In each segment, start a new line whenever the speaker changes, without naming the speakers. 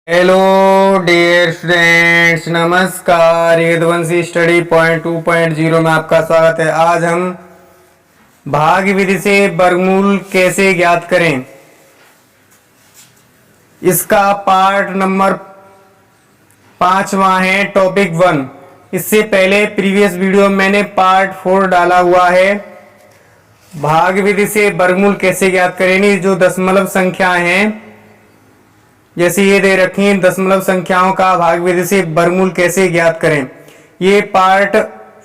Hello dear students, नमस्कार। Yaduvanshi study point 2.0 में आपका स्वागत है। आज हम भाग विधि से वर्गमूल कैसे ज्ञात करें, इसका पार्ट नंबर 5वां है, टॉपिक 1। इससे पहले प्रीवियस वीडियो में मैंने पार्ट 4 डाला हुआ है। भाग विधि से वर्गमूल कैसे ज्ञात करें, जो दशमलव संख्याएं हैं, जैसे ये दे रखी हैं, दशमलव संख्याओं का भाग विधि से वर्गमूल कैसे ज्ञात करें, ये पार्ट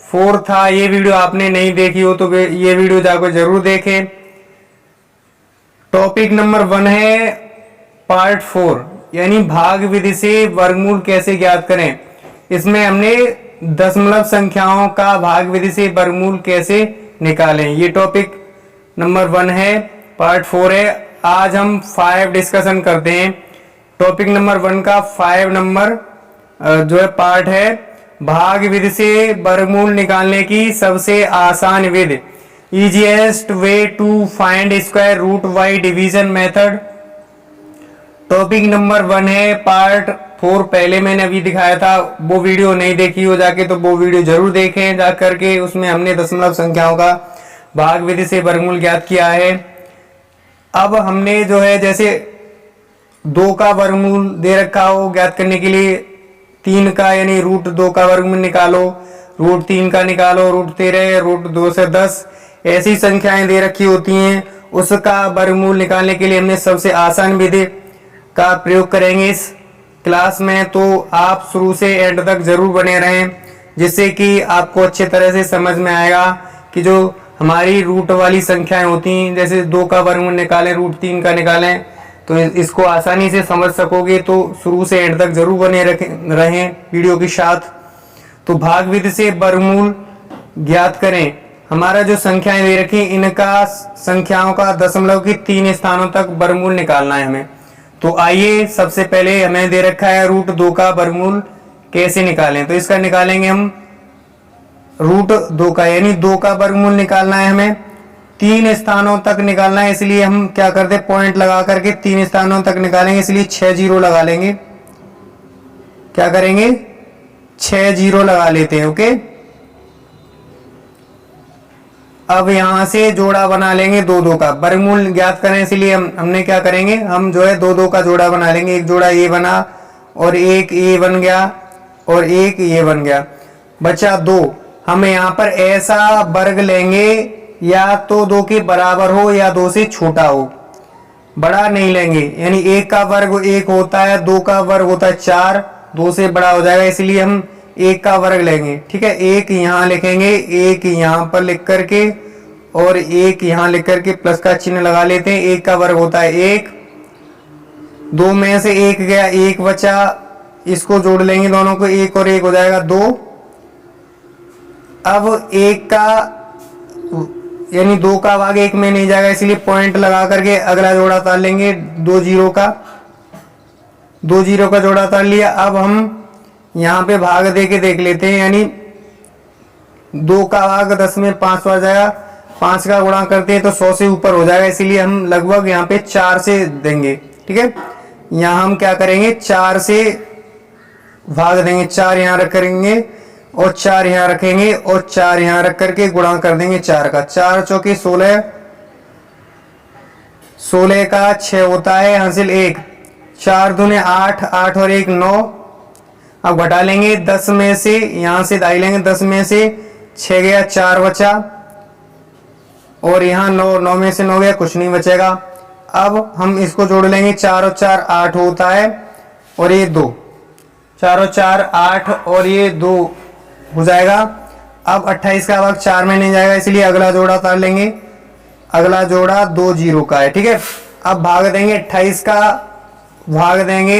4 था। ये वीडियो आपने नहीं देखी हो तो ये वीडियो जाकर जरूर देखें। टॉपिक नंबर 1 है पार्ट 4, यानी भाग विधि से वर्गमूल कैसे ज्ञात करें। इसमें हमने दशमलव संख्याओं का भाग विधि से वर्गमूल कैसे निकालें, ये टॉपिक नंबर 1 है, पार्ट 4 है। आज हम 5 डिस्कशन करते हैं। टॉपिक नंबर 1 का 5 नंबर जो है पार्ट है, भाग विधि से वर्गमूल निकालने की सबसे आसान विधि, easiest way to find square root by division method. Topic number 1 है, पार्ट 4 पहले मैंने अभी दिखाया था, वो वीडियो नहीं देखी हो जाके तो वो वीडियो जरूर देखें जा करके। उसमें हमने दशमलव संख्याओं का भाग विधि से वर्गमूल ज्ञात किया है। अब हमने जो है, जैसे 2 का वर्गमूल दे रखा हो ज्ञात करने के लिए, 3 का यानी रूट 2 का वर्गमूल निकालो, रूट 3 का निकालो, रूट 13, रूट 2 से 10, ऐसी संख्याएं दे रखी होती हैं। उसका वर्गमूल निकालने के लिए हमने सबसे आसान विधि का प्रयोग करेंगे इस क्लास में। तो आप शुरू से एंड तक जरूर बने रहें, जिससे कि आपको अच्छे तरह से समझ में आएगा कि जो हमारी रूट वाली संख्याएं होती हैं, जैसे 2 का वर्गमूल निकालें, रूट 3 का निकालें, तो इसको आसानी से समझ सकोगे। तो शुरू से एंड तक जरूर बने रहें वीडियो के साथ। तो भाग विधि से वर्गमूल ज्ञात करें। हमारा जो संख्याएं दे रखी, इनका संख्याओं का दशमलव की 3 स्थानों तक वर्गमूल निकालना है हमें। तो आइए, सबसे पहले हमें दे रखा है रूट 2 का वर्गमूल कैसे निकालें। तो इसका निकालेंगे हम रूट 2 का, यानी 2 का वर्गमूल निकालना है हमें, 3 स्थानों तक निकालना है। इसलिए हम क्या करते हैं, पॉइंट लगा करके 3 स्थानों तक निकालेंगे, इसलिए 6 जीरो लगा लेंगे। क्या करेंगे, 6 जीरो लगा लेते हैं। ओके, अब यहां से जोड़ा बना लेंगे 2 का वर्गमूल ज्ञात करें, इसलिए हमने क्या करेंगे, हम जो है 2 का जोड़ा बना लेंगे। एक जोड़ा ये बना और एक ये बन गया और एक ये बन गया, बचा 2। हम यहाँ पर ऐसा वर्ग लेंगे या तो 2 के बराबर हो या 2 से छोटा हो, बड़ा नहीं लेंगे। यानी 1 का वर्ग 1 होता है, 2 का वर्ग होता है 4, 2 से बड़ा हो जाएगा, इसलिए हम 1 का वर्ग लेंगे। ठीक है, 1 यहाँ लिखेंगे, 1 यहाँ पर लिख करके और 1 यहाँ लिख करके प्लस का चिन्ह लगा लेते हैं। 1 का वर्ग होता है 1, 2 में से 1 गया, 1 बचा, इसको जोड़ लेंगे दोनों को, 1 और 1 हो जाएगा 2। अब 1 का यानी 2 का भाग 1 में नहीं जाएगा, इसलिए पॉइंट लगा करके अगला जोड़ा तार लेंगे 2 जीरो का, 2 जीरो का जोड़ा तार लिया। अब हम यहाँ पे भाग दे के देख लेते हैं, यानी 2 का भाग 10 में 5 बार जाएगा, 5 का गुणा करते हैं तो 100 से ऊपर हो जाएगा, इसलिए हम लगभग यहाँ पे 4 से देंगे। ठीक है, यहाँ हम क्या करेंगे, 4 से भाग देंगे, 4 यहाँ रख करेंगे और 4 यहाँ रखेंगे और 4 यहाँ रख करके गुणा कर देंगे 4 का। 4 चौके 16, 16 का 6 होता है, हासिल 1, 4 दूने 8, 8 और 1 9। अब घटा लेंगे 10 में से, यहाँ से दाई लेंगे, 10 में से 6 गया, 4 बचा और यहाँ 9, 9 में से 9 गया, कुछ नहीं बचेगा। अब हम इसको जोड़ लेंगे, 4 और 4 8 होता है और ये 2, 4 और 4 8 और ये 2 हो जाएगा। अब 28 का भाग 4 में नहीं जाएगा, इसलिए अगला जोड़ा उतार लेंगे, अगला जोड़ा 2 जीरो का है। ठीक है, अब भाग देंगे 28 का, भाग देंगे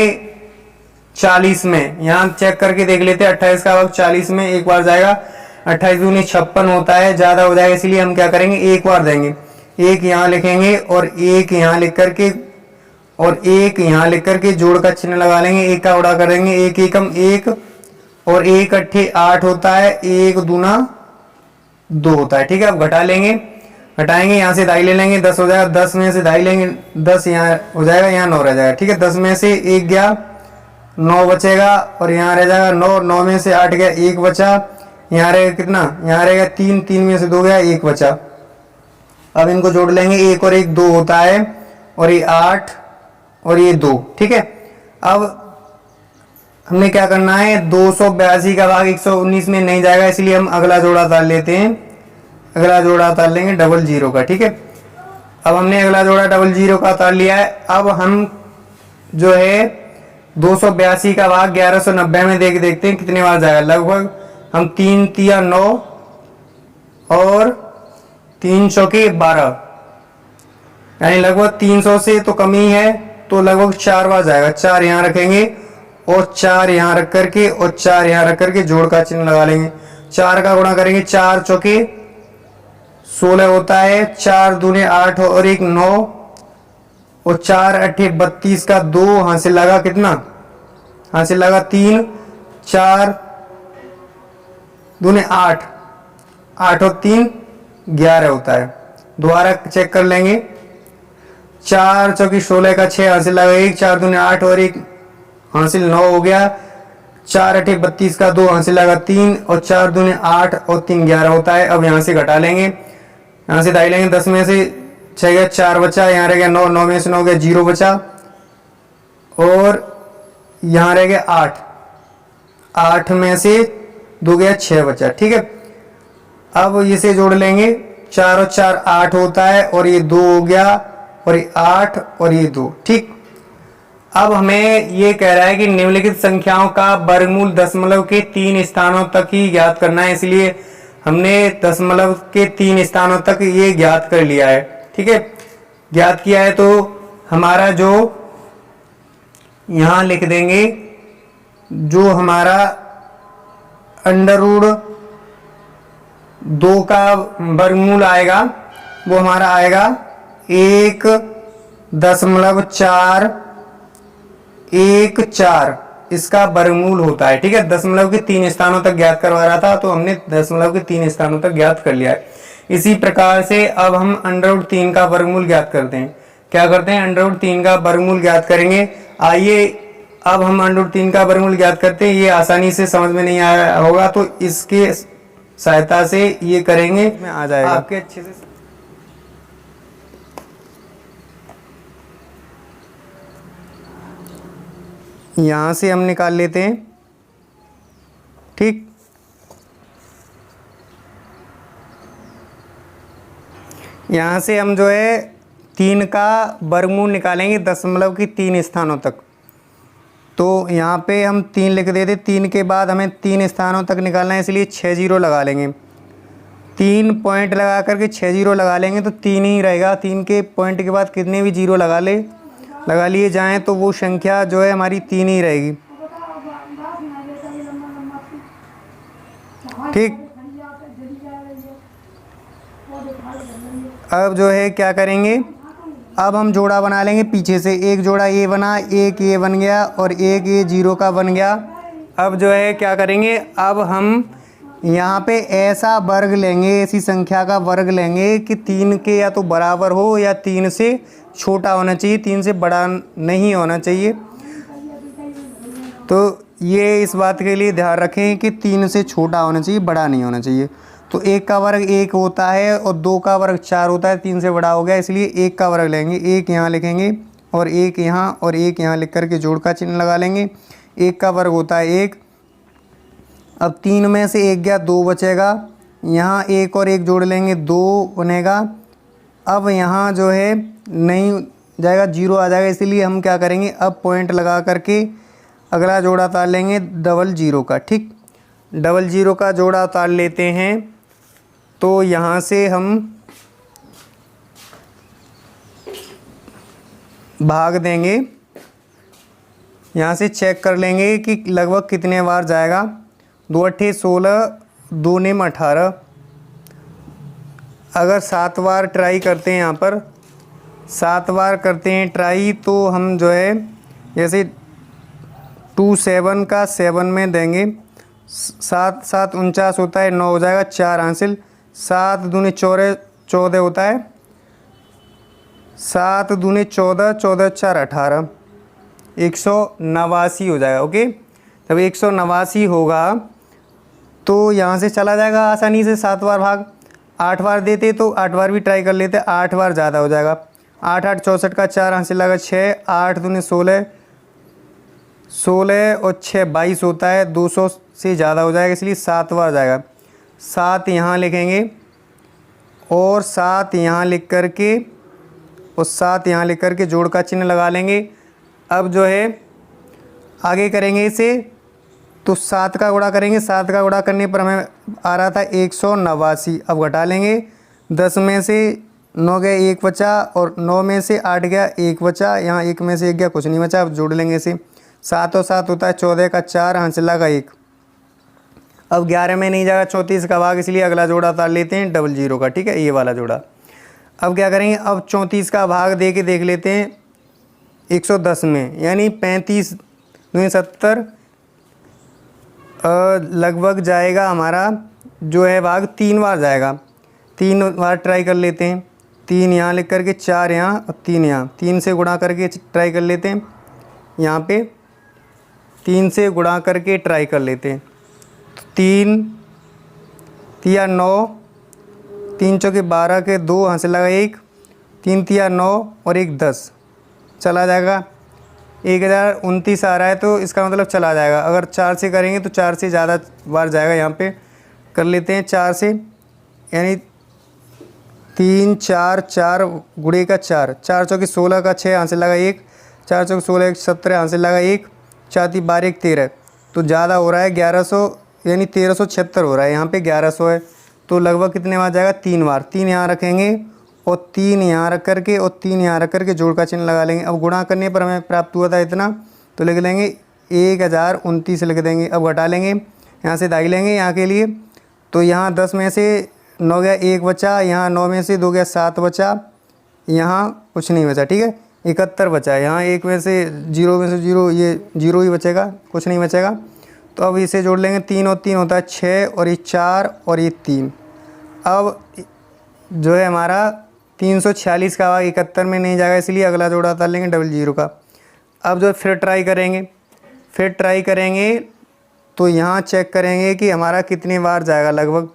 40 में, यहाँ चेक करके देख लेते हैं। 28 का भाग 40 में एक बार जाएगा, 28 दूनी 56 होता है, ज्यादा हो जाएगा, इसलिए हम क्या करेंगे, एक बार देंगे। 1 यहाँ लिखेंगे और 1 यहाँ लिख करके और 1 यहाँ लिख करके जोड़ का चिन्ह लगा लेंगे, 1 का उड़ा करेंगे, 1 एकम 1 और 1 अट्ठे 8 होता है, 1 दूना 2 होता है। ठीक है, अब घटा लेंगे, घटाएंगे, यहाँ से दाई ले लेंगे, 10 हो जाएगा, 10 में से दाई लेंगे, 10 यहाँ हो जाएगा, यहाँ 9 रह जाएगा। ठीक है, 10 में से 1 गया, 9 बचेगा और यहाँ रह जाएगा 9, 9 में से 8 गया, 1 बचा। यहाँ रहेगा कितना, यहाँ रहेगा 3, 3 में से 2 गया, 1 बचा। अब इनको जोड़ लेंगे, 1 और 1 2 होता है, और ये 8 और ये 2, ठीक है। अब हमने क्या करना है, 282 का भाग 119 में नहीं जाएगा, इसलिए हम अगला जोड़ा ताल लेते हैं। अगला जोड़ा ताल लेंगे 00 का, ठीक है। अब हमने अगला जोड़ा 00 का ताल लिया है। अब हम जो है 282 का भाग 1190 में देखते हैं कितने बार जाएगा। लगभग हम 3 तिया 9 और 3 चौके 12, यानी लगभग 300 से तो कम ही है, तो लगभग 4 बार जाएगा। 4 यहाँ रखेंगे और 4 यहाँ रख करके और 4 यहाँ रख करके जोड़ का चिन्ह लगा लेंगे। 4 का गुणा करेंगे, 4 चौके 16 होता है, 4 दूने 8 और 1 9, और 4 अट्ठे 32 का 2 हासिल लगा कितना, हासिल लगा 3, 4 दूने 8, 8 और 3 11 होता है। दोबारा चेक कर लेंगे, 4 चौकी 16 का 6 हासिल लगा 1, 4 दूने 8 और 1 हासिल 9 हो गया, 4 अट्ठे 32 का 2 हासिल लगा 3, और 4 दूने 8 और 3 11 होता है। अब यहाँ से घटा लेंगे, यहाँ से दाई लेंगे, 10 में से 6 गया, 4 बचा, यहाँ रह गया 9, 9 में से 9 गया 0 बचा, और यहाँ रह गया 8, 8 में से 2 गया 6 बचा, ठीक है। अब इसे जोड़ लेंगे, 4 और 4 8 होता है, और ये 2 हो गया, और ये 8 और ये 2, ठीक। अब हमें ये कह रहा है कि निम्नलिखित संख्याओं का वर्गमूल दशमलव के 3 स्थानों तक ही ज्ञात करना है, इसलिए हमने दशमलव के 3 स्थानों तक ये ज्ञात कर लिया है, ठीक है। ज्ञात किया है तो हमारा जो यहाँ लिख देंगे, जो हमारा अंडर रूट 2 का वर्गमूल आएगा वो हमारा आएगा 1.414, इसका वर्गमूल होता है, ठीक है। दशमलव के 3 स्थानों तक ज्ञात करवा रहा था, तो हमने दशमलव के 3 स्थानों तक ज्ञात कर लिया है। इसी प्रकार से अब हम अंडर रूट 3 का वर्गमूल ज्ञात करते हैं। क्या करते हैं, अंडर रूट 3 का वर्गमूल ज्ञात करेंगे। आइए अब हम अंडर रूट 3 का वर्गमूल ज्ञात करते हैं। ये आसानी से समझ में नहीं आया होगा, तो इसके सहायता से ये करेंगे, में आ जाएगा आपके अच्छे से। यहां से हम निकाल लेते हैं, ठीक। यहां से हम जो है 3 का वर्गमूल निकालेंगे दशमलव की 3 स्थानों तक। तो यहाँ पे हम 3 लिख देते, 3 के बाद हमें 3 स्थानों तक निकालना है, इसलिए 6 जीरो लगा लेंगे। 3 पॉइंट लगा करके 6 जीरो लगा लेंगे तो 3 ही रहेगा। 3 के पॉइंट के बाद कितने भी जीरो लगा लिए जाएं तो वो संख्या जो है हमारी 3 ही रहेगी, ठीक। अब जो है क्या करेंगे, अब हम जोड़ा बना लेंगे पीछे से। एक जोड़ा ये बना, एक ये बन गया और एक ये 0 का बन गया। अब जो है क्या करेंगे, अब हम यहाँ पे ऐसा वर्ग लेंगे, ऐसी संख्या का वर्ग लेंगे कि 3 के या तो बराबर हो या 3 से छोटा होना चाहिए, 3 से बड़ा नहीं होना चाहिए। तो ये इस बात के लिए ध्यान रखें कि 3 से छोटा होना चाहिए, बड़ा नहीं होना चाहिए। तो 1 का वर्ग 1 होता है और 2 का वर्ग 4 होता है, 3 से बड़ा हो गया, इसलिए 1 का वर्ग लेंगे। 1 यहाँ लिखेंगे और 1 यहाँ और 1 यहाँ लिख करके जोड़ का चिन्ह लगा लेंगे। 1 का वर्ग होता है 1। अब 3 में से 1 गया, 2 बचेगा। यहाँ 1 और 1 जोड़ लेंगे, 2 बनेगा। अब यहाँ जो है नहीं जाएगा, 0 आ जाएगा, इसलिए हम क्या करेंगे, अब पॉइंट लगा करके अगला जोड़ा उतार लेंगे 00 का, ठीक। 00 का जोड़ा उतार लेते हैं। तो यहाँ से हम भाग देंगे, यहाँ से चेक कर लेंगे कि लगभग कितने बार जाएगा। 2 अट्ठे 16, 2 नेम 18। अगर 7 बार ट्राई करते हैं, यहाँ पर 7 बार करते हैं ट्राई, तो हम जो है जैसे 2 7 का 7 में देंगे, 7 7 49 होता है, 9 हो जाएगा, 4 हासिल। 7 दूनी 14 होता है, 7 दूनी 14, 14 4 18। 189 हो जाएगा। ओके, तब 189 होगा तो यहाँ से चला जाएगा आसानी से 7 बार भाग। 8 बार देते तो 8 बार भी ट्राई कर लेते, 8 बार ज़्यादा हो जाएगा। 8 8 64 का 4 हासिल लगा 6, 8 दूनी 16, 16 और 6 22 होता है, 200 से ज़्यादा हो जाएगा, इसलिए 7 बार जाएगा। 7 यहाँ लिखेंगे और 7 यहाँ लिख कर के और 7 यहाँ लिख कर के जोड़ का चिन्ह लगा लेंगे। अब जो है आगे करेंगे इसे, तो 7 का गुणा करेंगे, 7 का गुणा करने पर हमें आ रहा था 189। अब घटा लेंगे, 10 में से 9 गया 1 बचा और 9 में से 8 गया 1 बचा, यहाँ 1 में से 1 गया कुछ नहीं बचा। अब जोड़ लेंगे इसे, 7 और 7 होता है 14 का 4 हासिल लगा 1। अब 11 में नहीं जाएगा 34 का भाग, इसलिए अगला जोड़ा उतार लेते हैं 00 का, ठीक है, ये वाला जोड़ा। अब क्या करेंगे, अब 34 का भाग दे के देख लेते हैं 110 में, यानी 35 दूनी 70, लगभग जाएगा हमारा जो है भाग 3 बार जाएगा। 3 बार ट्राई कर लेते हैं, 3 यहाँ लिख करके 4 यहाँ और 3 यहाँ, 3 से गुणा करके ट्राई कर लेते हैं, यहाँ पे 3 से गुणा करके ट्राई कर लेते हैं। 3 तिया 9, 3 चौके 12 के 2 हासिल लगा 1, 3 तिया 9 और 1 10, चला जाएगा। 1029 आ रहा है तो इसका मतलब चला जाएगा। अगर 4 से करेंगे तो 4 से ज़्यादा बार जाएगा। यहाँ पे कर लेते हैं 4 से, यानी 3 4 4 गुणे का 4, 4 चौके 16 का 6 हासिल लगा 1, 4 चौके 16 17 हासिल लगा 1, 4 3 12 1 13, तो ज़्यादा हो रहा है 1100, यानी 1376 हो रहा है। यहाँ पे 1100 है तो लगभग कितने बार जाएगा, 3 बार। 3 यहाँ रखेंगे और 3 यहाँ रख करके और 3 यहाँ रख करके जोड़ का चिन्ह लगा लेंगे। अब गुणा करने पर हमें प्राप्त हुआ था इतना, तो लिख लेंगे 1029 लिख देंगे। अब घटा लेंगे, यहाँ से दाई लेंगे यहाँ के लिए, तो यहाँ 10 में से 9 गया 1 बचा, यहाँ 9 में से 2 गया 7 बचा, यहाँ कुछ नहीं बचा, ठीक है, 71 बचा। यहाँ 1 में से 0 में से 0, ये 0 ही बचेगा, कुछ नहीं बचेगा। तो अब इसे जोड़ लेंगे, 3 और 3 होता है 6 और ये 4 और ये 3। अब जो है हमारा 346 का भाग 71 में नहीं जाएगा, इसलिए अगला जोड़ा उतार लेंगे 00 का। अब जो फिर ट्राई करेंगे, तो यहाँ चेक करेंगे कि हमारा कितनी बार जाएगा लगभग।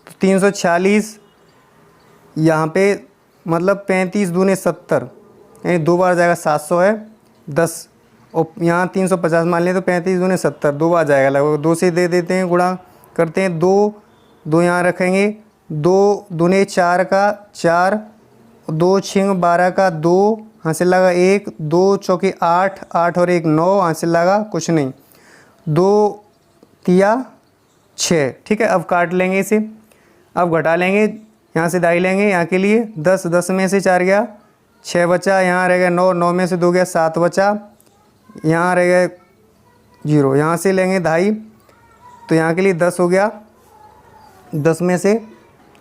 तो 346 यहाँ पे मतलब 35 दूने 70, यानी 2 बार जाएगा, 700 है 10, और यहाँ 350 मान लें तो 35 दूने 70, 2 बार जाएगा लगभग। 2 से दे देते हैं, गुणा करते हैं, 2 यहाँ रखेंगे, 2 दूने 4 का 4, 2 छिंग 12 का 2 हासिल लगा 1, 2 चौके 8, 8 और 1 9 हासिल लगा कुछ नहीं, 2 तिया 6, ठीक है। अब काट लेंगे इसे, अब घटा लेंगे, यहाँ से दाई लेंगे यहाँ के लिए, 10 10 में से 4 गया 6 बचा, यहाँ रह गया 9, 9 में से 2 गया 7 बचा, यहाँ रह गया 0, यहाँ से लेंगे दाई, तो यहाँ के लिए 10 हो गया। 10 में से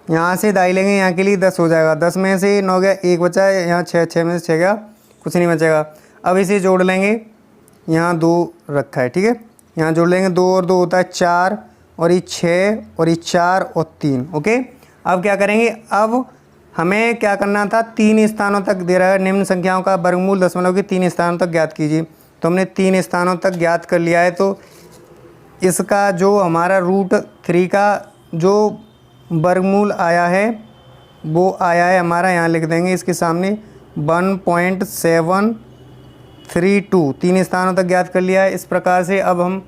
यहाँ से दाई लेंगे, यहाँ के लिए 10 हो जाएगा। 10 में से 9 गया 1 बचा है, यहाँ 6, 6 में से 6 गया कुछ नहीं बचेगा। अब इसे जोड़ लेंगे, यहाँ 2 रखा है, ठीक है, यहाँ जोड़ लेंगे, 2 और 2 होता है 4 और ये 6 और ये 4 और 3। ओके, अब क्या करेंगे, अब हमें क्या करना था, 3 स्थानों तक दे रहा है, निम्न संख्याओं का वर्गमूल दशमलव के 3 स्थानों तक ज्ञात कीजिए। तो हमने 3 स्थानों तक ज्ञात कर लिया है, तो इसका जो हमारा √3 का जो वर्गमूल आया है वो आया है हमारा, यहाँ लिख देंगे इसके सामने 1.732। 3 स्थानों तक ज्ञात कर लिया है। इस प्रकार से अब हम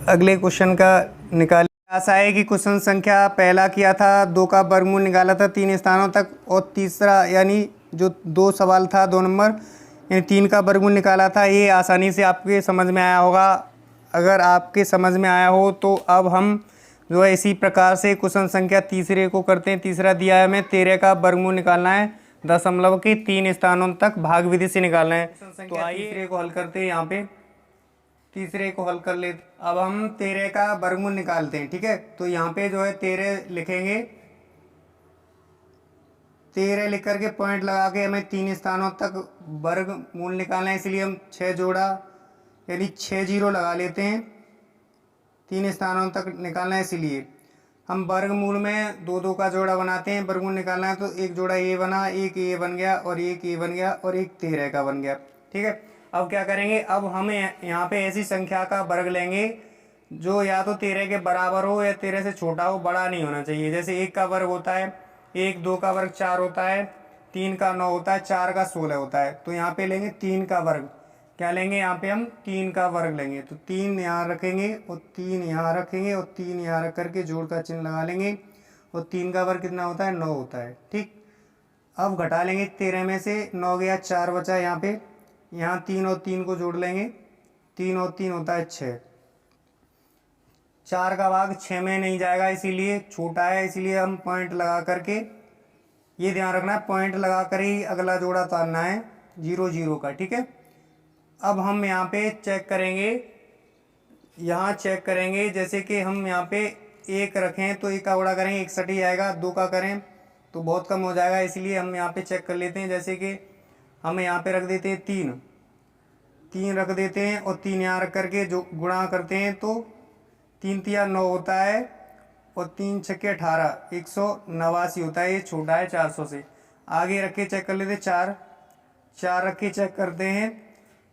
अगले क्वेश्चन का निकालें। आशा है कि क्वेश्चन संख्या पहला किया था, 2 का वर्गमूल निकाला था 3 स्थानों तक, और तीसरा यानी जो 2 सवाल था 2 नंबर, यानी 3 का वर्गमूल निकाला था। ये आसानी से आपके समझ में आया होगा। अगर आपके समझ में आया हो तो अब हम जो है इसी प्रकार से क्वेश्चन संख्या तीसरे को करते हैं। तीसरा दिया है हमें 13 का वर्गमूल निकालना है, दशमलव के 3 स्थानों तक भाग विधि से निकालना है। तो आइए तीसरे को हल करते हैं। यहाँ पे तीसरे को हल कर लेते, अब हम 13 का वर्गमूल निकालते हैं, ठीक है। तो यहाँ पे जो है 13 लिखेंगे, 13 लिख करके पॉइंट लगा के हमें 3 स्थानों तक वर्गमूल निकालना है, इसलिए हम 6 जोड़ा यानी 6 0 लगा लेते हैं। 3 स्थानों तक निकालना है, इसीलिए हम वर्गमूल में 2 2 का जोड़ा बनाते हैं। वर्गमूल निकालना है तो एक जोड़ा ये बना, एक ये बन गया और एक ये बन गया और एक 13 का बन गया, ठीक है। अब क्या करेंगे, अब हम यहाँ पे ऐसी संख्या का वर्ग लेंगे जो या तो 13 के बराबर हो या 13 से छोटा हो, बड़ा नहीं होना चाहिए। जैसे 1 का वर्ग होता है 1, 2 का वर्ग 4 होता है, 3 का 9 होता है, 4 का 16 होता है। तो यहाँ पे लेंगे 3 का वर्ग। क्या लेंगे यहाँ पे हम 3 का वर्ग लेंगे। तो 3 यहाँ रखेंगे और 3 यहाँ रखेंगे और 3 यहाँ रख करके जोड़ का चिन्ह लगा लेंगे। और 3 का वर्ग कितना होता है, 9 होता है। ठीक, अब घटा लेंगे 13 में से 9 गया, 4 बचा यहाँ पे। यहाँ 3 और 3 को जोड़ लेंगे, 3 और 3 होता है 6। 4 का भाग 6 में नहीं जाएगा, इसीलिए छोटा है, इसीलिए हम पॉइंट लगा करके, ये ध्यान रखना है, पॉइंट लगा कर ही अगला जोड़ा उतारना है 0 0 का। ठीक है, अब हम यहाँ पे चेक करेंगे, यहाँ चेक करेंगे जैसे कि हम यहाँ पे 1 रखें तो 1 का गुणा करेंगे 61 ही आएगा। 2 का करें तो बहुत कम हो जाएगा, इसलिए हम यहाँ पे चेक कर लेते हैं। जैसे कि हम यहाँ पे रख देते हैं 3 रख देते हैं और 3 यहाँ रख करके जो गुणा करते हैं तो 3 तिया 9 होता है और 3 छक्के 18, 189 होता है। ये छोटा है 400 से। आगे रख के चेक कर लेते हैं 4 रख के चेक करते हैं।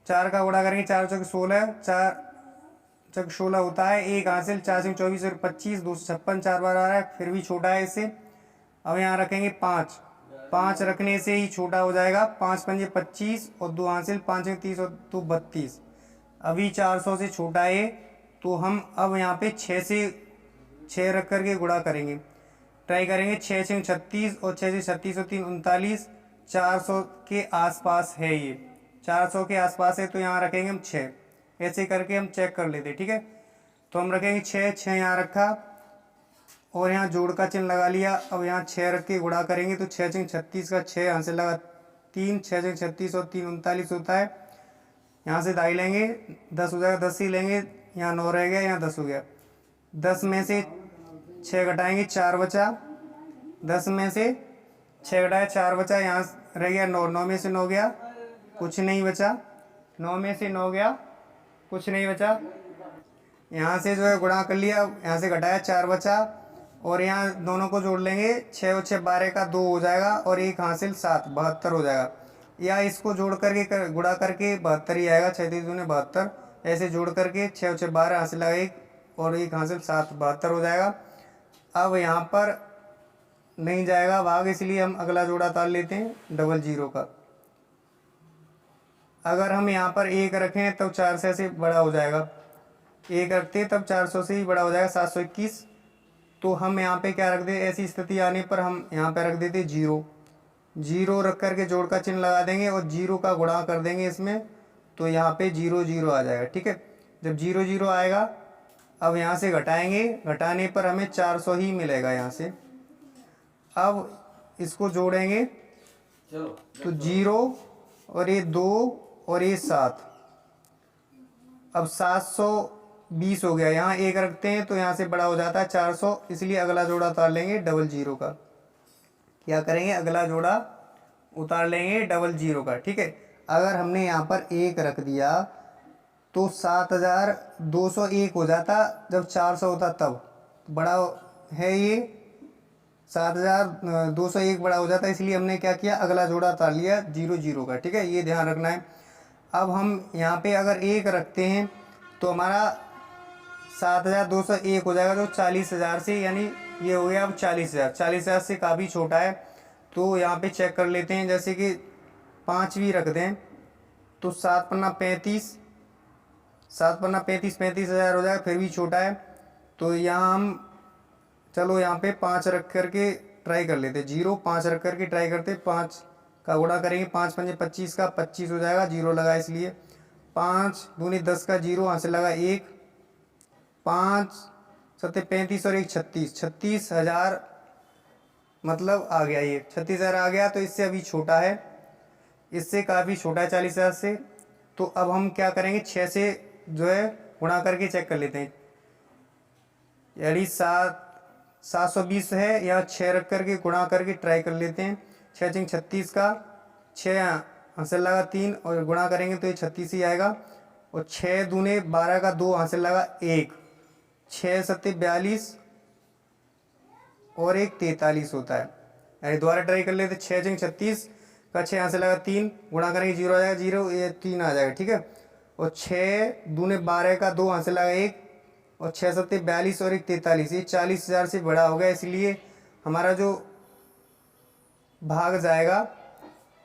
4 का गुणा करेंगे 4 चौक 16, 4 चौक 16 होता है। 1 हासिल, 4 से 24 और 25, 256, 4 बार आ रहा है, फिर भी छोटा है इससे। अब यहाँ रखेंगे 5 रखने से ही छोटा हो जाएगा। 5 पंजे 25 और 2 हासिल, 5 30 और 2 32। अभी 400 से छोटा है। तो हम अब यहाँ पे 6 रख करके गुणा करेंगे, ट्राई करेंगे। 6 से 36 और 6 से 36 और 3 39, 400 के आसपास है। ये 400 के आसपास है, तो यहाँ रखेंगे हम 6। ऐसे करके हम चेक कर लेते। ठीक है, तो हम रखेंगे 6 यहाँ रखा और यहाँ जोड़ का चिन्ह लगा लिया। अब यहाँ 6 रख के गुणा करेंगे तो 6 से 36 का 6 यहाँ से लगा 3, 6 से 36 और 3 39 होता है। यहाँ से दाई लेंगे 10 हो जाएगा, 10 ही लेंगे। यहाँ 9 रह गया, यहाँ 10 हो गया। 10 में से 6 घटाएंगे 4 बचा। 10 में से 6 घटाया 4 बचा, यहाँ रह गया 9। 9 में से 9 गया, कुछ नहीं बचा। 9 में से 9 गया, कुछ नहीं बचा। यहाँ से जो है गुणा कर लिया, यहाँ से घटाया 4 बचा और यहाँ दोनों को जोड़ लेंगे। 6 और 6 12 का 2 हो जाएगा और 1 हासिल 7, 72 हो जाएगा। या इसको जोड़ करके गुणा करके 72 ही आएगा। 6 3 दूने 72, ऐसे जोड़ करके 6 और 6 12 हासिल लगा 1 और 1 हासिल 7, 72 हो जाएगा। अब यहाँ पर नहीं जाएगा भाग, इसलिए हम अगला जोड़ा उतार लेते हैं 00 का। अगर हम यहाँ पर 1 रखें तब 400 से बड़ा हो जाएगा। 1 रखते तब 400 से ही बड़ा हो जाएगा, 721। तो हम यहाँ पे क्या रख दे, ऐसी स्थिति आने पर हम यहाँ पे रख देते 0 रख करके जोड़ का चिन्ह लगा देंगे और 0 का गुणा कर देंगे इसमें, तो यहाँ पे 0 0 आ जाएगा। ठीक है, जब 0 0 आएगा, अब यहाँ से घटाएंगे, घटाने पर हमें 400 ही मिलेगा यहाँ से। अब इसको जोड़ेंगे तो 0 और ये 2 और ये 7, अब 720 हो गया। यहाँ 1 रखते हैं तो यहाँ से बड़ा हो जाता है 400, इसलिए अगला जोड़ा उतार लेंगे 00 का। क्या करेंगे, अगला जोड़ा उतार लेंगे 00 का। ठीक है, अगर हमने यहाँ पर 1 रख दिया तो 7201 हो जाता, जब 400 होता तब बड़ा है ये 7201 बड़ा हो जाता, इसलिए हमने क्या किया, अगला जोड़ा उतार लिया 00 का। ठीक है, ये ध्यान रखना है। अब हम यहाँ पे अगर 1 रखते हैं तो हमारा 7201 हो जाएगा, जो 40,000 से, यानी ये हो गया अब 40,000। 40,000 से काफ़ी छोटा है, तो यहाँ पे चेक कर लेते हैं। जैसे कि 5 भी रख दें तो 7 पन्ना 35, 7 पन्ना 35, 35,000 हो जाएगा, फिर भी छोटा है। तो यहाँ हम चलो यहाँ पे 5 रख करके ट्राई कर लेते, 0 5 रख करके ट्राई करते। 5 का गुणा करेंगे, 5 पंजे 25 का 25 हो जाएगा, 0 लगा इसलिए। 5 दूनी 10 का 0 यहाँ से लगा 1, 5 सत्ते 35 और 1 36, 36,000 मतलब आ गया। ये 36,000 आ गया, तो इससे अभी छोटा है, इससे काफ़ी छोटा है 40,000 से। तो अब हम क्या करेंगे, 6 से जो है गुणा करके चेक कर लेते हैं। यानी 720 है, या 6 रख करके गुणा करके ट्राई कर लेते हैं। 6 चिंग 36 का 6 हासिल लगा 3 और गुणा करेंगे तो ये 36 ही आएगा। और 6 दूने 12 का 2 हासिल लगा 1, 6 सत्ते 42 और 1 43 होता है। यानी दोबारा ट्राई कर लेते। 6 चिंग 36 का 6 यहाँ से लगा 3, गुणा करेंगे 0 आ जाएगा 0, ये 3 आ जाएगा, ठीक है। और 6 दूने 12 का 2 यहाँ से लगा 1, और 6 सत्ते 42 और 1 43, ये 40,000 से बड़ा हो गया, इसलिए हमारा जो भाग जाएगा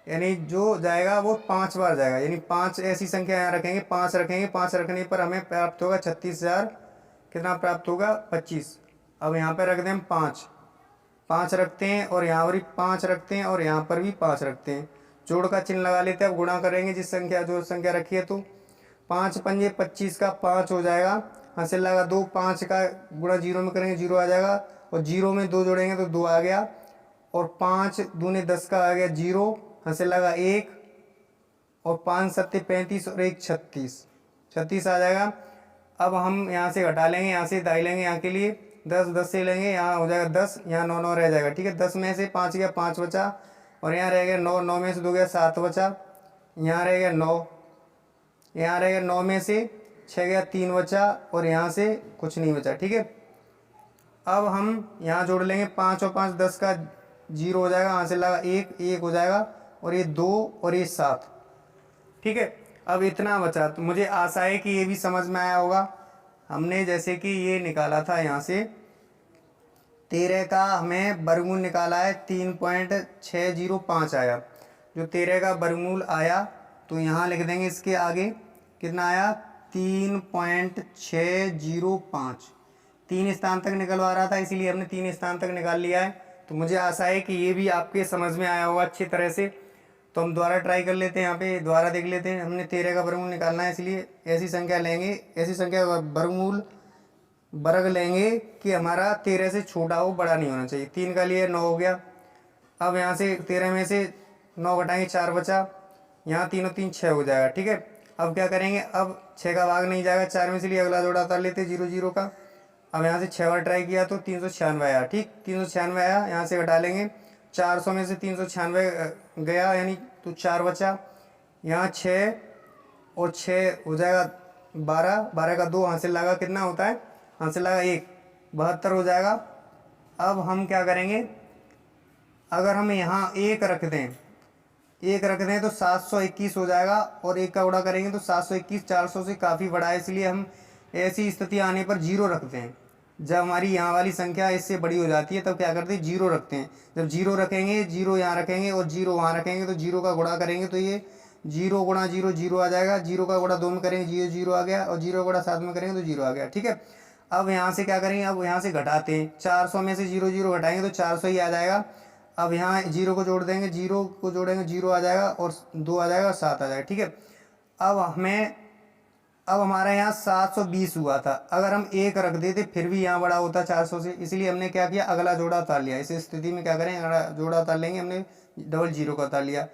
यानी जो जाएगा वो 5 बार जाएगा, यानी 5 ऐसी संख्या यहाँ रखेंगे, 5 रखेंगे, 5 रखने पर हमें प्राप्त होगा 36,000, कितना प्राप्त होगा 25। अब यहाँ पर रख दें हम 5 रखते हैं, और यहाँ पर भी 5 रखते हैं, और यहाँ पर भी 5 रखते हैं, जोड़ का चिन्ह लगा लेते हैं। अब गुणा करेंगे जिस संख्या जो संख्या रखी है, तो 5 पंजे 25 का 5 हो जाएगा, हासिल लगा 2, 5 का गुणा 0 में करेंगे 0 आ जाएगा, और 0 में 2 जोड़ेंगे तो 2 आ गया, और 5 दूने 10 का आ गया 0, हासिल लगा 1, और 5 सत्ते 35 और 1 36 आ जाएगा। अब हम यहाँ से घटा लेंगे, यहाँ से दाई लेंगे, यहाँ के लिए 10 से लेंगे, यहाँ हो जाएगा 10, यहाँ 9 रह जाएगा, ठीक है। 10 में से 5 गया 5 बचा, और यहाँ रह गया 9 में से 2 गया 7 बचा, यहाँ रह गया 9, यहाँ रह गया 9 में से 6 गया 3 बचा, और यहाँ से कुछ नहीं बचा, ठीक है। अब हम यहाँ जोड़ लेंगे 5 और 5 10 का 0 हो जाएगा, यहाँ से लगा 1 हो जाएगा, और ये 2 और ये 7, ठीक है। अब इतना बचा, तो मुझे आशा है कि ये भी समझ में आया होगा। हमने जैसे कि ये निकाला था, यहाँ से 13 का हमें वर्गमूल निकाला है 3.605 आया, जो 13 का वर्गमूल आया तो यहाँ लिख देंगे इसके आगे कितना आया 3.605। 3 स्थान तक निकलवा रहा था, इसीलिए हमने 3 स्थान तक निकाल लिया है। तो मुझे आशा है कि ये भी आपके समझ में आया होगा अच्छी तरह से। तो हम दोबारा ट्राई कर लेते हैं, यहाँ पे दोबारा देख लेते हैं। हमने 13 का वर्गमूल निकालना है, इसलिए ऐसी संख्या लेंगे, ऐसी संख्या वर्गमूल वर्ग लेंगे कि हमारा 13 से छोटा हो, बड़ा नहीं होना चाहिए। 3 का लिए 9 हो गया। अब यहाँ से 13 में से 9 घटाएंगे 4 बचा, यहाँ 3 और 3 6 हो जाएगा, ठीक है। अब क्या करेंगे, अब 6 का भाग नहीं जाएगा 4 में, इसलिए अगला जोड़ा उतार लेते 0 0 का। अब यहाँ से 6 बार ट्राई किया तो 396 आया, ठीक 396 आया। यहाँ से घटा लेंगे 400 में से 396 गया, यानी तो 4 बचा, यहाँ 6 और 6 हो जाएगा 12 का 2 हासिल लगा, कितना होता है हासिल लगा 1, 72 हो जाएगा। अब हम क्या करेंगे, अगर हम यहाँ 1 रख दें तो 721 हो जाएगा, और 1 का गुणा करेंगे तो 721 400 से काफ़ी बड़ा है, इसलिए हम ऐसी स्थिति आने पर 0 रखते हैं। जब हमारी यहाँ वाली संख्या इससे बड़ी हो जाती है तब क्या करते हैं 0 रखते हैं। जब 0 रखेंगे, 0 यहाँ रखेंगे और 0 वहाँ रखेंगे, तो 0 का गुणा करेंगे तो ये 0 गुणा 0 0 आ जाएगा। 0 का गुणा 2 में करेंगे 0 0 आ गया, और 0 का गुणा 7 में करेंगे तो 0 आ गया, ठीक है। अब यहाँ से क्या करेंगे, अब यहाँ से घटाते हैं, 400 में से 0 0 घटाएंगे तो 400 ही आ जाएगा। अब यहाँ 0 को जोड़ देंगे, 0 को जोड़ेंगे 0 आ जाएगा, और 2 आ जाएगा, 7 आ जाएगा, ठीक है। अब हमारा यहाँ 720 हुआ था, अगर हम 1 रख देते फिर भी यहाँ बड़ा होता 400 से, इसलिए हमने क्या किया अगला जोड़ा उतार लिया। इस स्थिति में क्या करें, अगला जोड़ा उतार लेंगे, हमने डबल 0 का उतार लिया।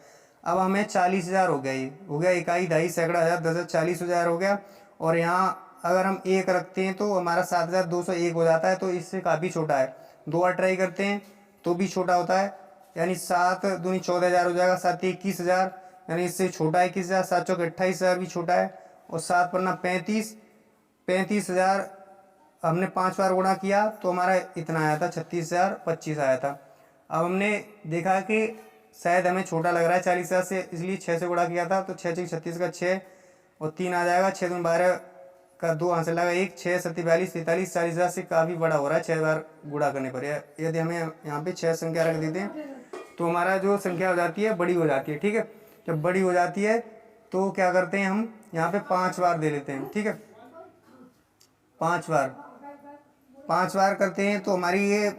अब हमें 40,000 हो गया, ये हो गया इकाई दहाई सैकड़ा हज़ार 10,000 40,000 हो गया। और यहाँ अगर हम 1 रखते हैं तो हमारा 7,201 हो जाता है, तो इससे काफ़ी छोटा है। 2 बार ट्राई करते हैं तो भी छोटा होता है, यानी 7 दूनी 14,000 हो जाएगा, 7 21,000, यानी इससे छोटा है 21,000, 7 चौक 28,000 भी छोटा है, और 7 पन्ना 35,000 हमने 5 बार गुणा किया तो हमारा इतना आया था 36,025 आया था। अब हमने देखा कि शायद हमें छोटा लग रहा है 40,000 से, इसलिए 6 से गुणा किया था, तो 6 6 36 का 6 और 3 आ जाएगा, 6 दूनी 12 का 2 हासिल लगा 1, 6 7 42 43, 40,000 से काफ़ी बड़ा हो रहा है 6 बार गुणा करने पर। यदि हमें यहाँ पे 6 संख्या रख देते हैं तो हमारा जो संख्या हो जाती है बड़ी हो जाती है, ठीक है। जब बड़ी हो जाती है तो क्या करते हैं, हम यहाँ पे 5 बार दे लेते हैं, ठीक है। 5 बार करते हैं तो हमारी ये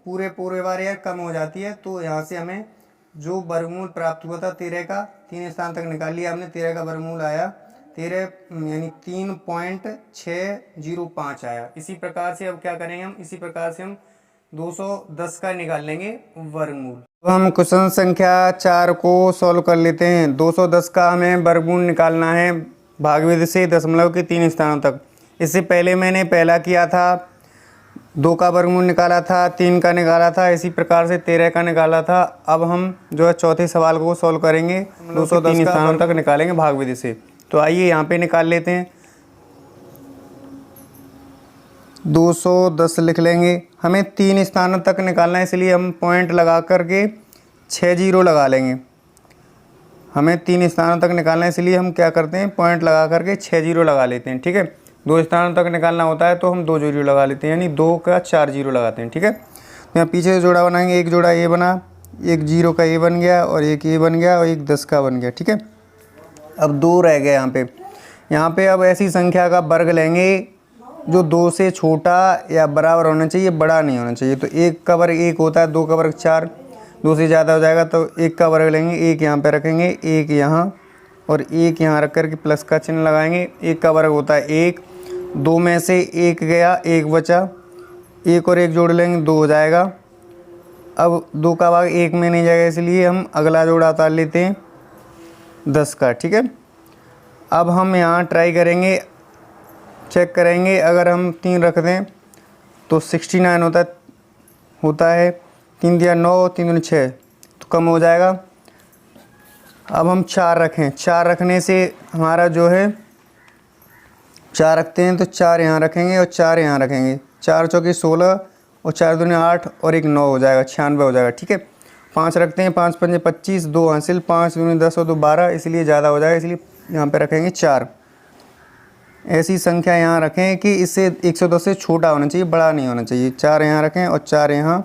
पूरे बार यार कम हो जाती है। तो यहाँ से हमें जो वर्गमूल प्राप्त हुआ था 13 का, 3 स्थान तक निकाल लिया हमने, 13 का वर्गमूल आया 13 यानी 3.605 आया। इसी प्रकार से अब क्या करेंगे, हम इसी प्रकार से हम 210 का निकाल लेंगे वर्गमूल। तो हम क्वेश्चन संख्या 4 को सॉल्व कर लेते हैं। 210 का हमें वर्गमूल निकालना है भागविधि से दशमलव के 3 स्थानों तक। इससे पहले मैंने पहला किया था, 2 का वर्गमूल निकाला था, 3 का निकाला था, इसी प्रकार से 13 का निकाला था। अब हम जो है चौथे सवाल को सॉल्व करेंगे, 210 स्थानों तक निकालेंगे भागविधि से। तो आइए यहाँ पे निकाल लेते हैं। 210 लिख लेंगे। हमें 3 स्थानों तक निकालना है, इसलिए हम पॉइंट लगा करके 6 0 लगा लेंगे। हमें 3 स्थानों तक निकालना है, इसलिए हम क्या करते हैं, पॉइंट लगा करके 6 जीरो लगा लेते हैं। ठीक है, 2 स्थानों तक निकालना होता है तो हम 2 जीरो लगा लेते हैं, यानी 2 का 4 जीरो लगाते हैं। ठीक है, तो यहाँ पीछे से जोड़ा बनाएंगे, एक जोड़ा ए बना, एक 0 का ए बन गया और एक ए बन गया और एक 10 का बन गया। ठीक है, अब 2 रह गया यहाँ पे अब ऐसी संख्या का वर्ग लेंगे जो 2 से छोटा या बराबर होना चाहिए, बड़ा नहीं होना चाहिए। तो 1 का वर्ग 1 होता है, 2 का वर्ग 4, 2 से ज़्यादा हो जाएगा तो 1 का वर्ग लेंगे, 1 यहाँ पे रखेंगे, 1 यहाँ और 1 यहाँ रख करके प्लस का चिन्ह लगाएंगे। 1 का वर्ग होता है 1, 2 में से 1 गया, 1 बचा, 1 और 1 जोड़ लेंगे, 2 हो जाएगा। अब 2 का भाग 1 में नहीं जाएगा, इसलिए हम अगला जोड़ा उतार लेते हैं 10 का। ठीक है, अब हम यहाँ ट्राई करेंगे, चेक करेंगे, अगर हम 3 रख दें तो 69 होता है, 3 दिया 9, 3 दूनी 6 तो कम हो जाएगा। अब हम 4 रखें, 4 रखने से हमारा जो है 4 रखते हैं तो 4 यहाँ रखेंगे और 4 यहाँ रखेंगे, 4 चौके 16 और 4 दूनी 8 और एक 9 हो जाएगा, 96 हो जाएगा। ठीक है, 5 रखते हैं, 5 पंजे 25, 2 हासिल, 5 दूनी 10 और 2 12, इसलिए ज़्यादा हो जाएगा, इसलिए यहाँ पे रखेंगे 4। ऐसी संख्या यहाँ रखें कि इससे 110 से छोटा होना चाहिए, बड़ा नहीं होना चाहिए। 4 यहाँ रखें और 4 यहाँ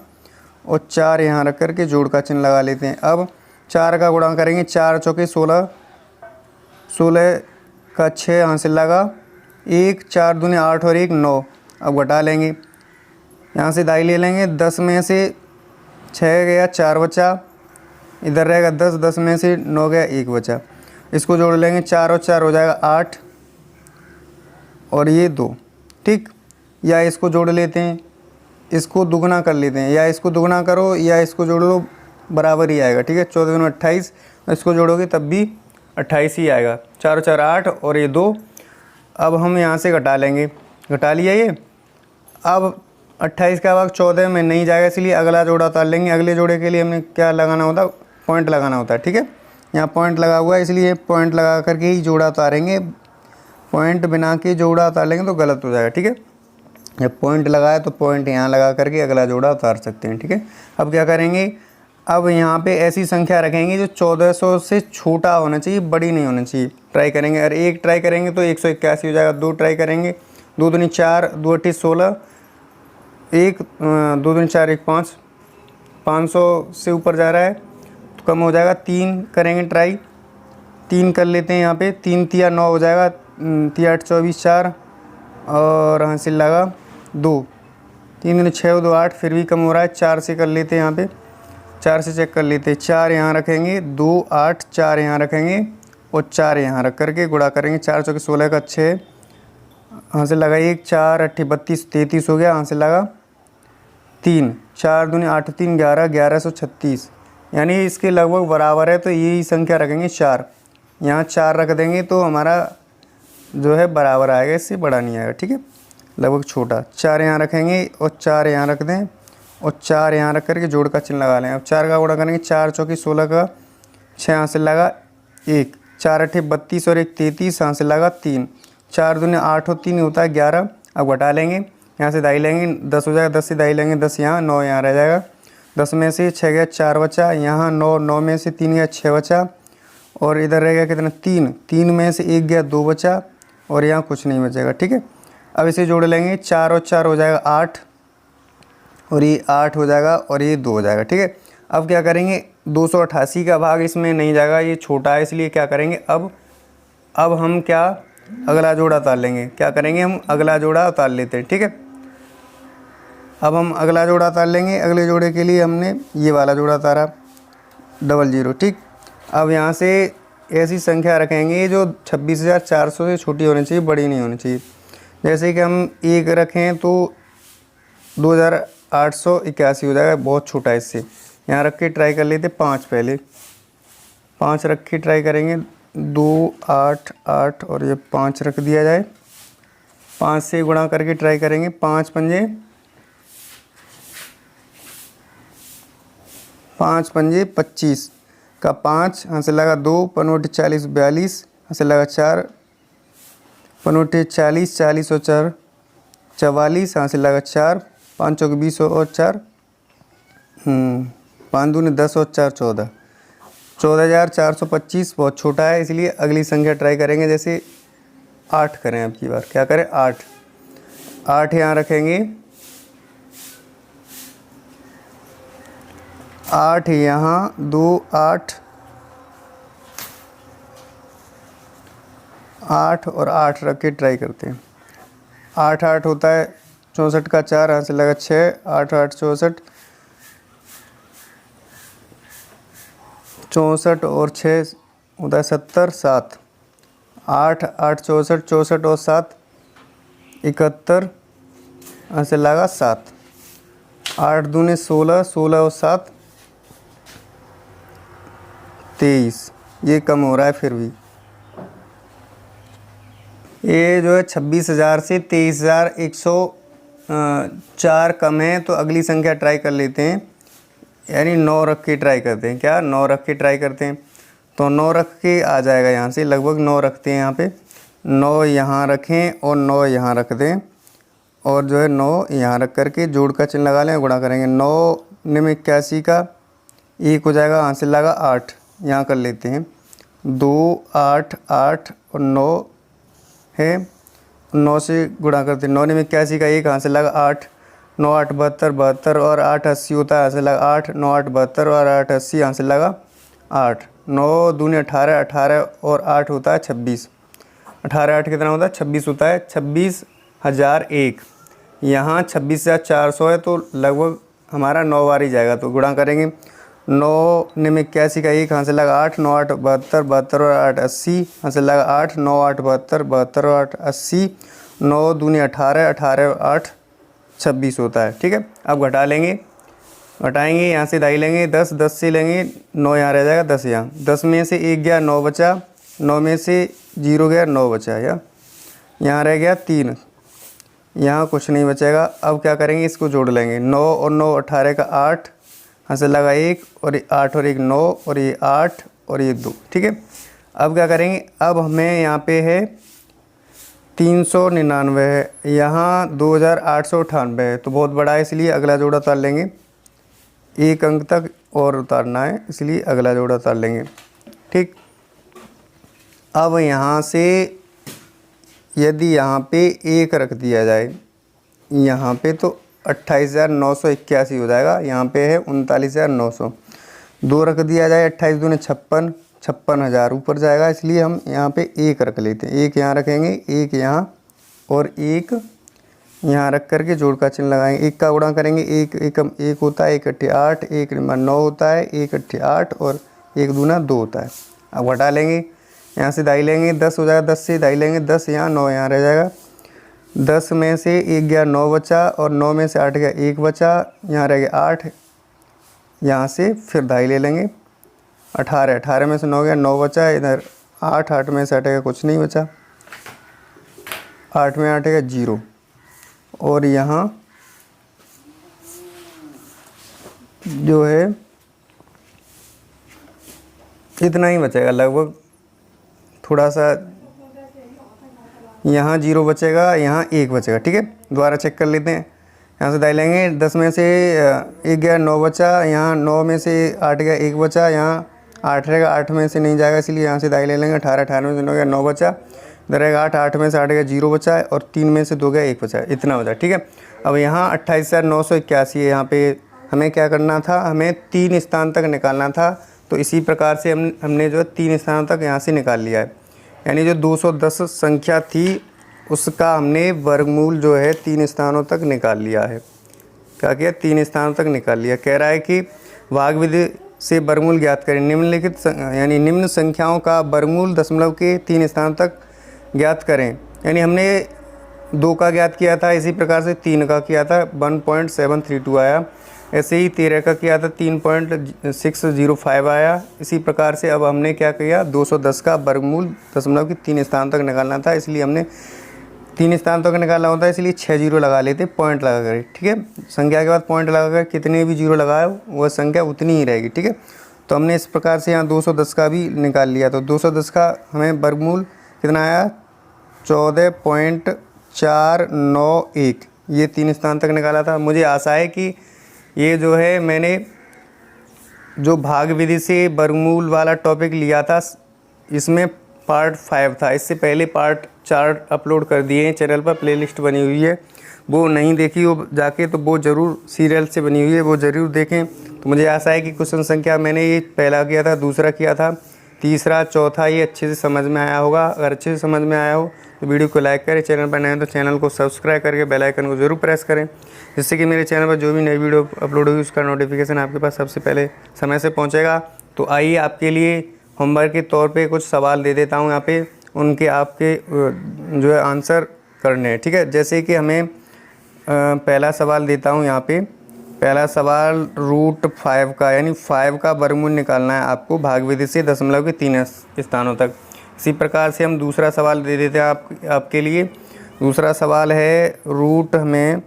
और 4 यहाँ रख करके जोड़ का चिन्ह लगा लेते हैं। अब 4 का गुणा करेंगे, 4 चौके 16, 16 का 6 हासिल लगा, 1, 4 दूनी 8 और एक 9। अब घटा लेंगे, यहाँ से दाई ले लेंगे, 10 में से 6 गया, 4 बचा, इधर रहेगा 10, 10 में से 9 गया, 1 बचा। इसको जोड़ लेंगे, 4 और 4 हो जाएगा 8 और ये 2। ठीक, या इसको जोड़ लेते हैं, इसको दुगना कर लेते हैं, या इसको दुगना करो या इसको जोड़ लो, बराबर ही आएगा। ठीक है, 14 दूनी 28, इसको जोड़ोगे तब भी 28 ही आएगा। 4 और 4 8 और ये 2। अब हम यहाँ से घटा लेंगे, घटा लिया ये। अब 28 का भाग 14 में नहीं जाएगा, इसलिए अगला जोड़ा उतार लेंगे। अगले जोड़े के लिए हमें क्या लगाना होता है, पॉइंट लगाना होता है। ठीक है, यहाँ पॉइंट लगा हुआ है, इसलिए पॉइंट लगा करके ही जोड़ा उतारेंगे, पॉइंट बिना के जोड़ा उतार लेंगे तो गलत हो जाएगा। ठीक है, जब पॉइंट लगाए तो पॉइंट यहाँ लगा करके अगला जोड़ा उतार सकते हैं। ठीक है, अब क्या करेंगे, अब यहाँ पे ऐसी संख्या रखेंगे जो 1400 से छोटा होना चाहिए, बड़ी नहीं होना चाहिए। ट्राई करेंगे, अगर 1 ट्राई करेंगे तो 181 हो जाएगा, 2 ट्राई करेंगे, 2 दूनी 4, 2 अट्ठी 16, 1 2 दूनी 4 1 5, 500 से ऊपर जा रहा है तो कम हो जाएगा। 3 करेंगे ट्राई, 3 कर लेते हैं, यहाँ पे 3 तिया 9 हो जाएगा, 3 8 24 4 और हासिल लगा 2, 3 दूनी 6 2 8, फिर भी कम हो रहा है। 4 से कर लेते हैं, यहाँ पे 4 से चेक कर लेते हैं, 4 यहाँ रखेंगे, 2 8, 4 यहाँ रखेंगे और 4 यहाँ रख करके गुणा करेंगे। 4 चौके 16 का 6 हासिल लगा 1, 4 अट्ठी 32 33 हो गया, हासिल लगा 3, 4 दूनी 8 3 11, 1136, यानी इसके लगभग बराबर है, तो यही संख्या रखेंगे 4। यहाँ 4 रख देंगे तो हमारा जो है बराबर आएगा, इससे बड़ा नहीं आएगा। ठीक है, लगभग छोटा। 4 यहाँ रखेंगे और 4 यहाँ रख दें और 4 यहाँ रख करके जोड़ का चिन्ह लगा लें। अब 4 का गुणा करेंगे, 4 चौकी 16 का 6 हासिल लगा 1, 4 अट्ठे 32 और 1 33, हासिल लगा 3, 4 दूनी 8 और 3 होता है 11। अब घटा लेंगे, यहाँ से दाई लेंगे, 10 हो जाएगा, 10 से दाई लेंगे, 10 यहाँ, 9 यहाँ रह जाएगा। 10 में से 6 गया, 4 बचा, यहाँ 9, 9 में से 3 गया, 6 बचा और इधर रह गया कितना 3, 3 में से 1 गया, 2 बचा और यहाँ कुछ नहीं बचेगा। ठीक है, अब इसे जोड़ लेंगे, 4 और 4 हो जाएगा 8 और ये 8 हो जाएगा और ये 2 हो जाएगा। ठीक है, अब क्या करेंगे, 288 का भाग इसमें नहीं जाएगा, ये छोटा है, इसलिए क्या करेंगे, अब हम क्या अगला जोड़ा उतार लेंगे। क्या करेंगे, हम अगला जोड़ा उतार लेते हैं। ठीक है, अब हम अगला जोड़ा उतार लेंगे। अगले जोड़े के लिए हमने ये वाला जोड़ा उतारा 00। ठीक, अब यहाँ से ऐसी संख्या रखेंगे जो 26,400 से छोटी होनी चाहिए, बड़ी नहीं होनी चाहिए। जैसे कि हम 1 रखें तो 2881 हो जाएगा, बहुत छोटा है, इससे यहाँ रख के ट्राई कर लेते। 5 पहले 5 रख के ट्राई करेंगे, 2 8 8 और ये 5 रख दिया जाए। 5 से गुणा करके ट्राई करेंगे, 5 पंजे 25 का 5 हासिल लगा 2, 5 40 42 हासिल लगा 4, 5 40 40 और 4 44 हासिल लगा 4, 5 20 और 4 5 दूनी 10 और 4 14, 14,425 बहुत छोटा है, इसलिए अगली संख्या ट्राई करेंगे। जैसे 8 करें, अब की बार क्या करें, 8 यहाँ रखेंगे, 8 यहाँ, 2 8 8 और 8 रख के ट्राई करते हैं। 8 8 होता है 64 का 4, यहाँ से लगा 6, 8 8 64, 64 और 6 होता है 70, 7 8 8 64, 64 और 7 71, यहाँ से लगा 7, 8 दूने 16, 16 और 7 23। ये कम हो रहा है फिर भी, ये जो है 26,000 से 23,104 कम है। तो अगली संख्या ट्राई कर लेते हैं, यानी 9 रख के ट्राई करते हैं। क्या 9 रख के ट्राई करते हैं, तो 9 रख के आ जाएगा यहाँ से, लगभग 9 रखते हैं यहाँ पे, 9 यहाँ रखें और 9 यहाँ रख दें, और जो है 9 यहाँ रख करके जोड़ का चिन्ह लगा लें, गुणा करेंगे। 9 में 81 का 1 हो जाएगा, यहाँ से लगा 8, यहाँ कर लेते हैं 2 8 8 और 9 है, 9 से गुणा करते हैं। 9 में 81 का 1, यहाँ से लगा 8, 9 8 72 72 और 8 80 होता है, यहाँ से लगा 8, 9 8 72 और 8 80, यहाँ से लगा 8, 9 दूनी 18, 18 और 8 होता है 26, 18 8 कितना होता है 26 होता है, 26,001। यहाँ 26,400 है, तो लगभग हमारा 9 बार ही जाएगा, तो गुणा करेंगे। 9 में 81 का 1, यहाँ से लगा 8, 9 8 72 72 और 8 80, यहाँ से लगा 8, 9 8 72 72 और 8 80, 9 दूनी 18, 18 और 8 26 होता है। ठीक है, अब घटा लेंगे, घटाएंगे, यहाँ से दाई लेंगे 10, 10 से लेंगे 9, यहाँ रह जाएगा 10, यहाँ 10 में से 1 गया 9 बचा, 9 में से 0 गया 9 बचा, या यहाँ रह गया 3, यहाँ कुछ नहीं बचेगा। अब क्या करेंगे, इसको जोड़ लेंगे, 9 और 9 18 का 8, यहाँ से लगा 1 और 8 और 1 9 और ये 8 और ये 2। ठीक है, अब क्या करेंगे, अब हमें यहाँ पे है 399 है, यहाँ 2,898 है, तो बहुत बड़ा है, इसलिए अगला जोड़ा उतार लेंगे। 1 अंक तक और उतारना है, इसलिए अगला जोड़ा उतार लेंगे। ठीक, अब यहाँ से यदि यहाँ पे 1 रख दिया जाए यहाँ पे, तो 28,981 हो जाएगा। यहाँ पे है 39,900, 2 रख दिया जाए 28 दूने 56, 56,000 ऊपर जाएगा, इसलिए हम यहाँ पे 1 रख लेते हैं। 1 यहाँ रखेंगे, 1 यहाँ और 1 यहाँ रख करके जोड़ का चिन्ह लगाएंगे। 1 का गुणा करेंगे, 1 1 होता है, 1 8 8, 1 9 होता है, 1 8 8 और 1 दूना 2 होता है। अब घटा लेंगे, यहाँ से दाई लेंगे, 10 हो जाएगा, 10 से दाई लेंगे 10, यहाँ 9 यहाँ रह जाएगा, 10 में से 1 गया 9 बचा, और 9 में से 8 गया 1 बचा, यहाँ रह गया 8, यहाँ से फिर दाई ले लेंगे। 18 18 में से 9 गया 9 बचा, इधर 8 8 में से 8 गया कुछ नहीं बचा, 8 में 8 गया 0, और यहाँ जो है इतना ही बचेगा लगभग, थोड़ा सा यहाँ 0 बचेगा, यहाँ 1 बचेगा। ठीक है, दोबारा चेक कर लेते हैं, यहाँ से दाई लेंगे, 10 में से 1 गया 9 बचा, यहाँ 9 में से 8 गया 1 बचा, यहाँ 8 रहेगा, 8 में से नहीं जाएगा, इसलिए यहाँ से दाई ले लेंगे। 18 18 में से 9 गया 9 बचा, इधर रहेगा 8 8 में से 8 गया 0 बचा है, और 3 में से 2 गया 1 बचा है, इतना बचा। ठीक है, अब यहाँ 28,981 है, यहाँ पे हमें क्या करना था, हमें 3 स्थान तक निकालना था, तो इसी प्रकार से हमने जो है 3 स्थानों तक यहाँ से निकाल लिया है। यानी जो 210 संख्या थी उसका हमने वर्गमूल जो है 3 स्थानों तक निकाल लिया है। क्या किया, 3 स्थानों तक निकाल लिया। कह रहा है कि भाग विधि से वर्गमूल ज्ञात करें, निम्नलिखित यानी निम्न संख्याओं का वर्गमूल दशमलव के 3 स्थानों तक ज्ञात करें। यानी हमने 2 का ज्ञात किया था, इसी प्रकार से 3 का किया था, 1.732 आया। ऐसे ही 13 का किया था, 3.605 आया। इसी प्रकार से अब हमने क्या किया, 210 का वर्गमूल दशमलव की 3 स्थान तक निकालना था, इसलिए हमने 3 स्थान तक निकालना होता है, इसलिए 6 जीरो लगा लेते, पॉइंट लगा कर। ठीक है, संख्या के बाद पॉइंट लगा कर कितने भी जीरो लगाए वह संख्या उतनी ही रहेगी। ठीक है, तो हमने इस प्रकार से यहाँ 210 का भी निकाल लिया। तो 210 का हमें वर्गमूल कितना आया, 14.491। ये 3 स्थान तक निकाला था। मुझे आशा है कि ये जो है मैंने जो भाग विधि से वर्गमूल वाला टॉपिक लिया था, इसमें पार्ट 5 था। इससे पहले पार्ट 4 अपलोड कर दिए हैं, चैनल पर प्लेलिस्ट बनी हुई है, वो नहीं देखी हो जाके तो वो ज़रूर सीरियल से बनी हुई है, वो ज़रूर देखें। तो मुझे आशा है कि क्वेश्चन संख्या मैंने ये पहला किया था, दूसरा किया था, तीसरा, चौथा ये अच्छे से समझ में आया होगा। अगर अच्छे से समझ में आया हो तो वीडियो को लाइक करें, चैनल पर नए हैं तो चैनल को सब्सक्राइब करके बेल आइकन को ज़रूर प्रेस करें, जिससे कि मेरे चैनल पर जो भी नई वीडियो अपलोड होगी उसका नोटिफिकेशन आपके पास सबसे पहले समय से पहुँचेगा। तो आइए आपके लिए होमवर्क के तौर पे कुछ सवाल दे देता हूँ यहाँ पे, उनके आपके जो है आंसर करने हैं, ठीक है। जैसे कि हमें पहला सवाल देता हूँ यहाँ पे। पहला सवाल √5 का यानी 5 का वर्गमूल निकालना है आपको भाग विधि से दशमलव के 3 स्थानों तक। इसी प्रकार से हम दूसरा सवाल दे देते हैं आपके लिए। दूसरा सवाल है रूट हमें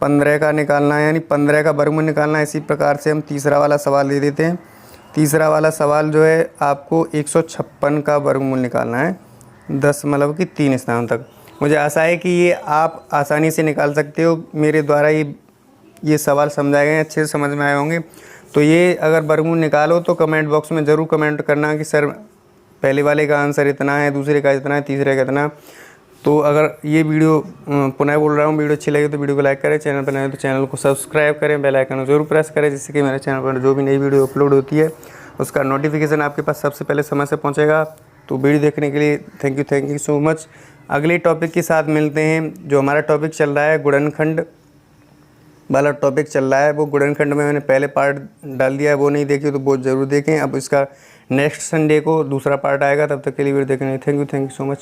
15 का निकालना है, यानी 15 का वर्गमूल निकालना है। इसी प्रकार से हम तीसरा वाला सवाल दे देते हैं। तीसरा वाला सवाल जो है आपको 156 का वर्गमूल निकालना है दशमलव के 3 स्थानों तक। मुझे आशा है कि ये आप आसानी से निकाल सकते हो। मेरे द्वारा ये सवाल समझाए गए, अच्छे से समझ में आए होंगे। तो ये अगर वर्गमूल निकालो तो कमेंट बॉक्स में ज़रूर कमेंट करना कि सर पहले वाले का आंसर इतना है, दूसरे का इतना है, तीसरे का इतना। तो अगर ये वीडियो पुनः बोल रहा हूँ, वीडियो अच्छी लगी तो वीडियो को लाइक करें, चैनल पर नए हैं तो चैनल को सब्सक्राइब करें, बेल आइकन को जरूर प्रेस करें, जिससे कि मेरे चैनल पर जो भी नई वीडियो अपलोड होती है उसका नोटिफिकेशन आपके पास सबसे पहले समय से पहुँचेगा। तो वीडियो देखने के लिए थैंक यू सो मच। अगले टॉपिक के साथ मिलते हैं। जो हमारा टॉपिक चल रहा है गुणनखंड वाला टॉपिक चल रहा है, वो गुणनखंड में मैंने पहले पार्ट डाल दिया है, वो नहीं देखी तो वो ज़रूर देखें। अब इसका नेक्स्ट संडे को दूसरा पार्ट आएगा, तब तक के लिए वीडियो देखने थैंक यू सो मच।